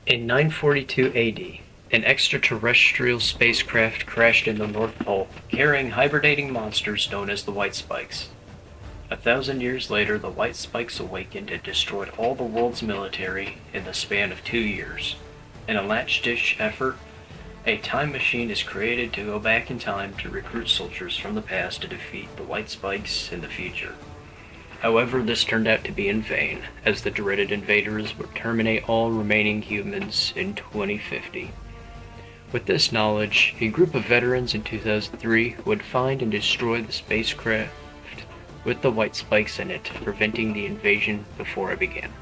In 942 AD, an extraterrestrial spacecraft crashed in the North Pole, carrying hibernating monsters known as the White Spikes. 1,000 years later, the White Spikes awakened and destroyed all the world's military in the span of 2 years. In a last-ditch effort, a time machine is created to go back in time to recruit soldiers from the past to defeat the White Spikes in the future. However, this turned out to be in vain, as the dreaded invaders would terminate all remaining humans in 2050. With this knowledge, a group of veterans in 2003 would find and destroy the spacecraft with the White Spikes in it, preventing the invasion before it began.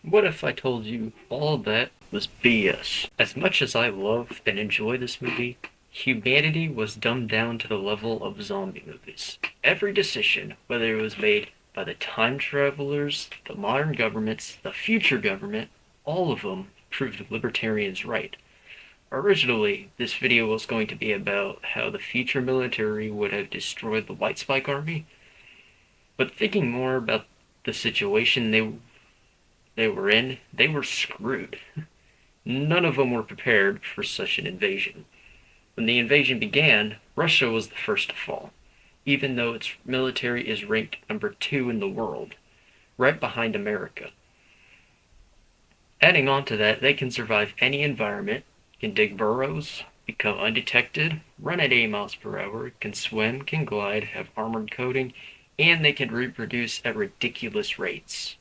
What if I told you all that was BS? As much as I love and enjoy this movie, humanity was dumbed down to the level of zombie movies. Every decision, whether it was made by the time travelers, the modern governments, the future government, all of them proved libertarians right. Originally, this video was going to be about how the future military would have destroyed the White Spike army, but thinking more about the situation they were in, they were screwed. None of them were prepared for such an invasion. When the invasion began, Russia was the first to fall, even though its military is ranked number 2 in the world, right behind America. Adding on to that, they can survive any environment, can dig burrows, become undetected, run at 80 miles per hour, can swim, can glide, have armored coating, and they can reproduce at ridiculous rates.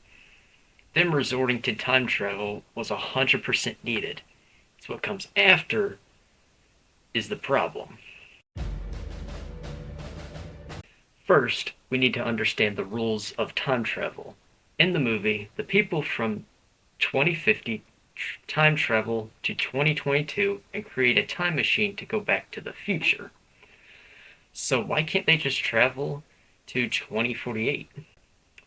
Them resorting to time travel was 100% needed. It's what comes after is the problem. First, we need to understand the rules of time travel. In the movie, the people from 2050 time travel to 2022 and create a time machine to go back to the future. So why can't they just travel to 2048?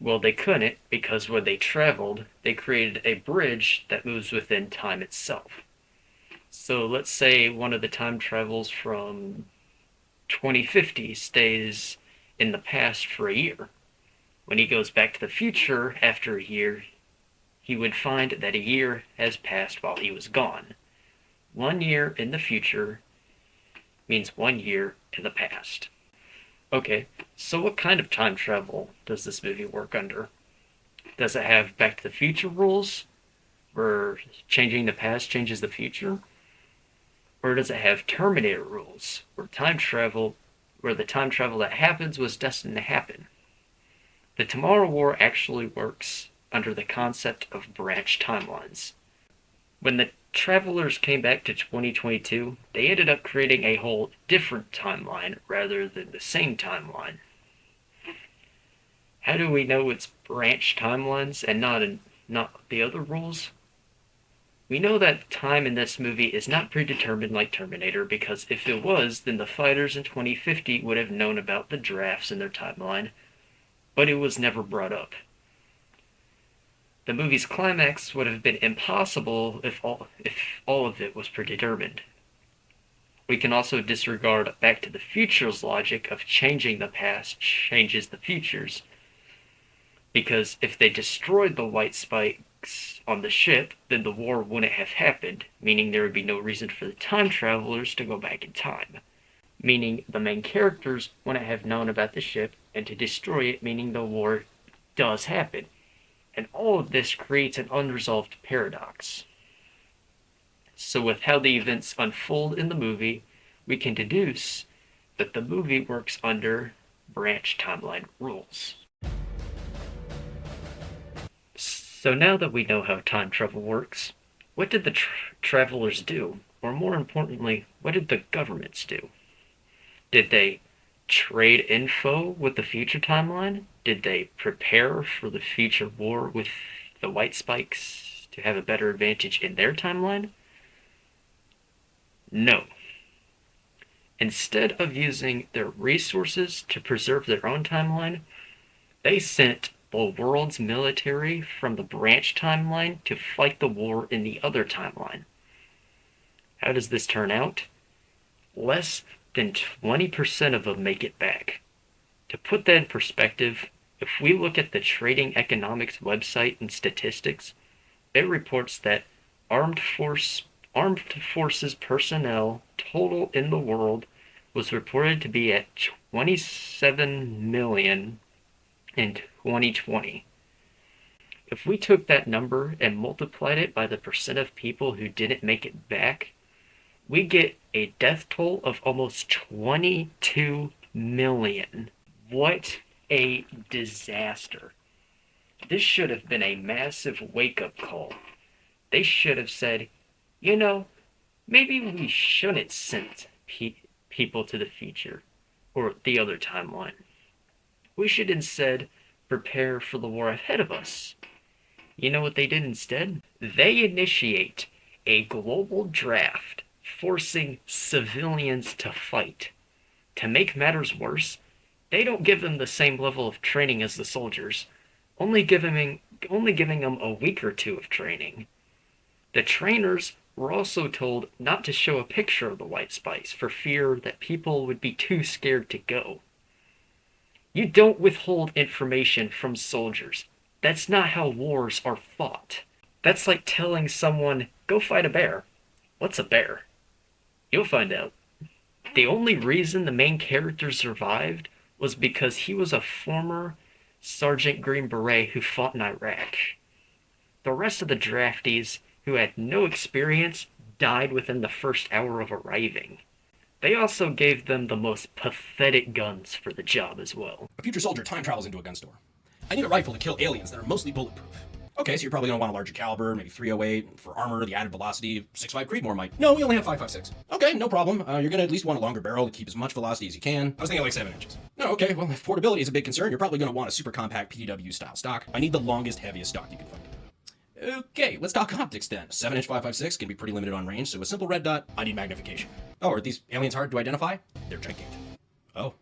Well, they couldn't, because when they traveled, they created a bridge that moves within time itself. So let's say one of the time travels from 2050 stays in the past for a year. When he goes back to the future after a year, he would find that a year has passed while he was gone. 1 year in the future means 1 year in the past. Okay, so what kind of time travel does this movie work under? Does it have Back to the Future rules, where changing the past changes the future? Or does it have Terminator rules, where the time travel that happens was destined to happen? The Tomorrow War actually works under the concept of branch timelines. When the travelers came back to 2022, they ended up creating a whole different timeline rather than the same timeline. How do we know it's branch timelines and not the other rules? We know that time in this movie is not predetermined like Terminator, because if it was, then the fighters in 2050 would have known about the drafts in their timeline, but it was never brought up. The movie's climax would have been impossible if all of it was predetermined. We can also disregard Back to the Future's logic of changing the past changes the futures, because if they destroyed the White Spikes on the ship, then the war wouldn't have happened, meaning there would be no reason for the time travelers to go back in time. Meaning the main characters wouldn't have known about the ship, and to destroy it, meaning the war does happen. And all of this creates an unresolved paradox. So with how the events unfold in the movie, we can deduce that the movie works under branch timeline rules. So now that we know how time travel works, what did the travelers do? Or more importantly, what did the governments do? Did they trade info with the future timeline? Did they prepare for the future war with the White Spikes to have a better advantage in their timeline? No. Instead of using their resources to preserve their own timeline, they sent the world's military from the branch timeline to fight the war in the other timeline. How does this turn out? Less than 20% of them make it back. To put that in perspective, If we look at the Trading Economics website and statistics, it reports that armed force armed forces personnel total in the world was reported to be at 27 million in 2020. If we took that number and multiplied it by the percent of people who didn't make it back, we get a death toll of almost 22 million. What a disaster. This should have been a massive wake-up call. They should have said, you know, maybe we shouldn't send people to the future or the other timeline. We should instead prepare for the war ahead of us. You know what they did instead? They initiate a global draft forcing civilians to fight. To make matters worse, they don't give them the same level of training as the soldiers, only giving them a week or two of training. The trainers were also told not to show a picture of the white spikes for fear that people would be too scared to go. You don't withhold information from soldiers. That's not how wars are fought. That's like telling someone, go fight a bear. What's a bear? You'll find out. The only reason the main character survived was because he was a former Sergeant Green Beret who fought in Iraq. The rest of the draftees, who had no experience, died within the first hour of arriving. They also gave them the most pathetic guns for the job as well. A future soldier time travels into a gun store. I need a rifle to kill aliens that are mostly bulletproof. Okay, so you're probably going to want a larger caliber, maybe 308. For armor, the added velocity, 6.5 Creedmoor might. No, we only have 5.56. Okay, no problem. You're going to at least want a longer barrel to keep as much velocity as you can. I was thinking like 7 inches. No, okay, well, if portability is a big concern, you're probably going to want a super compact PDW style stock. I need the longest, heaviest stock you can find. Okay, let's talk optics then. 7-inch 5.56 can be pretty limited on range, so a simple red dot, I need magnification. Oh, are these aliens hard to identify? They're gigantic. Oh.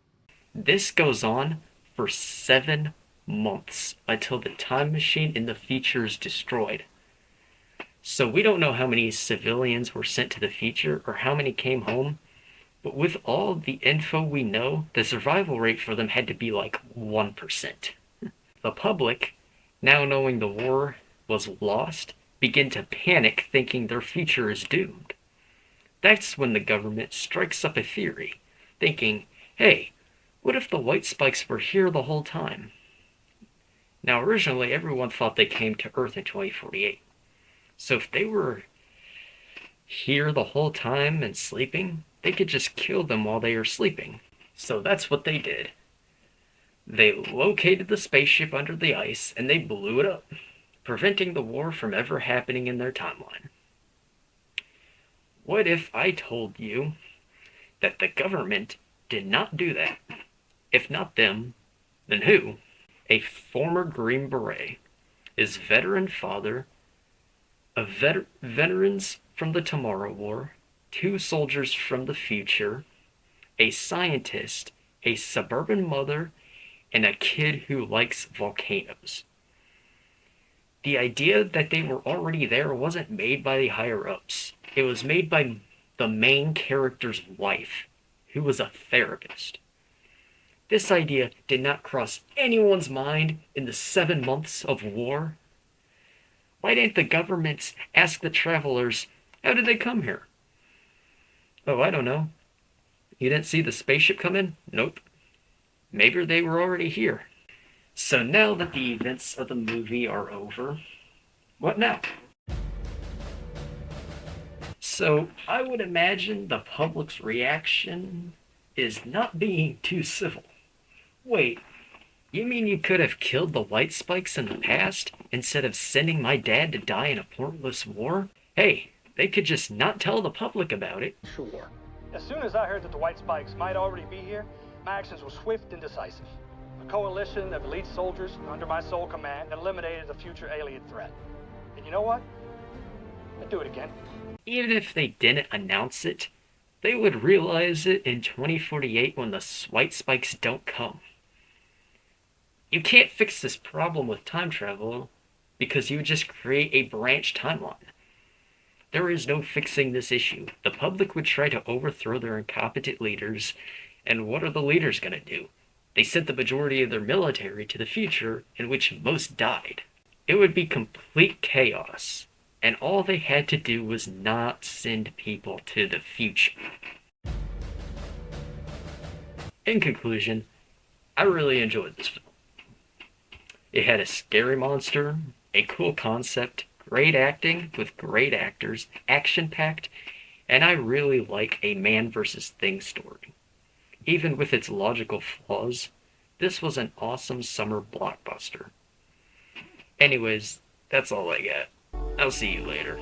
This goes on for 7 months until the time machine in the future is destroyed. So we don't know how many civilians were sent to the future or how many came home, but with all the info we know, the survival rate for them had to be like 1%. The public, now knowing the war was lost, begin to panic thinking their future is doomed. That's when the government strikes up a theory, thinking, hey, what if the white spikes were here the whole time? Now originally everyone thought they came to Earth in 2048. So if they were here the whole time and sleeping, they could just kill them while they are sleeping. So that's what they did. They located the spaceship under the ice and they blew it up, preventing the war from ever happening in their timeline. What if I told you that the government did not do that? If not them, then who? A former Green Beret, his veteran father, veterans from the Tomorrow War, 2 soldiers from the future, a scientist, a suburban mother, and a kid who likes volcanoes. The idea that they were already there wasn't made by the higher-ups. It was made by the main character's wife, who was a therapist. This idea did not cross anyone's mind in the 7 months of war. Why didn't the governments ask the travelers, how did they come here? Oh, I don't know. You didn't see the spaceship come in? Nope. Maybe they were already here. So now that the events of the movie are over, what now? So I would imagine the public's reaction is not being too civil. Wait, you mean you could have killed the white spikes in the past instead of sending my dad to die in a pointless war? Hey, they could just not tell the public about it. Sure. As soon as I heard that the white spikes might already be here, my actions were swift and decisive. A coalition of elite soldiers under my sole command eliminated the future alien threat. And you know what? I'd do it again. Even if they didn't announce it, they would realize it in 2048 when the white spikes don't come. You can't fix this problem with time travel because you would just create a branch timeline. There is no fixing this issue. The public would try to overthrow their incompetent leaders, and what are the leaders going to do? They sent the majority of their military to the future, in which most died. It would be complete chaos, and all they had to do was not send people to the future. In conclusion, I really enjoyed this film. It had a scary monster, a cool concept, great acting with great actors, action packed, and I really like a man versus thing story. Even with its logical flaws, this was an awesome summer blockbuster. Anyways, that's all I got. I'll see you later.